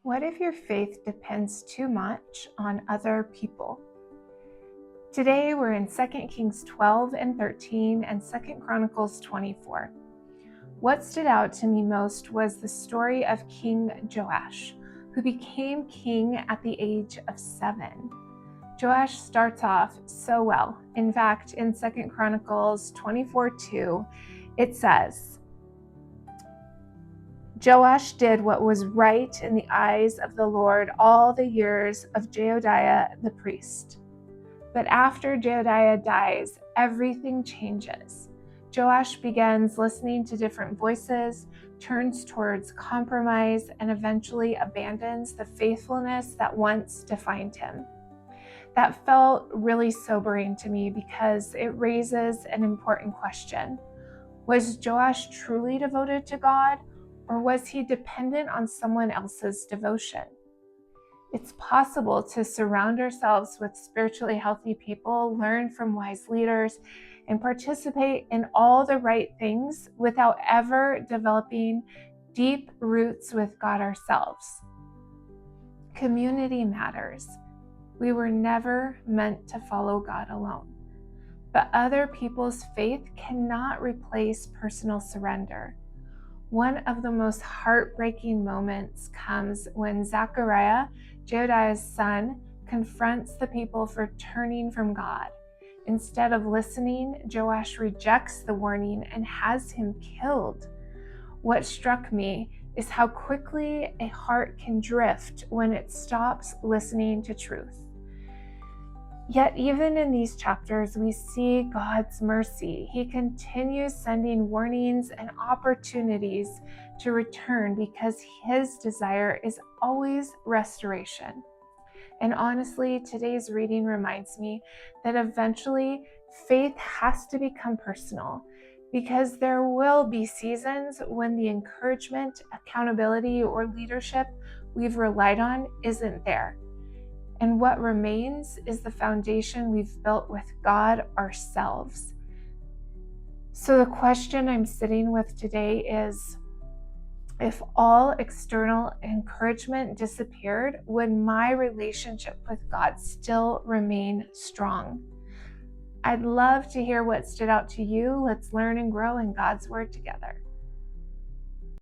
What if your faith depends too much on other people? Today we're in 2 Kings 12 and 13 and 2 Chronicles 24. What stood out to me most was the story of King Joash, who became king at the age of 7. Joash starts off so well. In fact, in 2 Chronicles 24:2, it says, Joash did what was right in the eyes of the Lord all the years of Jehoiada the priest. But after Jehoiada dies, everything changes. Joash begins listening to different voices, turns towards compromise, and eventually abandons the faithfulness that once defined him. That felt really sobering to me because it raises an important question. Was Joash truly devoted to God, or was he dependent on someone else's devotion? It's possible to surround ourselves with spiritually healthy people, learn from wise leaders, and participate in all the right things without ever developing deep roots with God ourselves. Community matters. We were never meant to follow God alone. But other people's faith cannot replace personal surrender. One of the most heartbreaking moments comes when Zechariah, Jehoiada's son, confronts the people for turning from God. Instead of listening, Joash rejects the warning and has him killed. What struck me is how quickly a heart can drift when it stops listening to truth. Yet even in these chapters, we see God's mercy. He continues sending warnings and opportunities to return because his desire is always restoration. And honestly, today's reading reminds me that eventually faith has to become personal, because there will be seasons when the encouragement, accountability, or leadership we've relied on isn't there. And what remains is the foundation we've built with God ourselves. So the question I'm sitting with today is, if all external encouragement disappeared, would my relationship with God still remain strong? I'd love to hear what stood out to you. Let's learn and grow in God's Word together.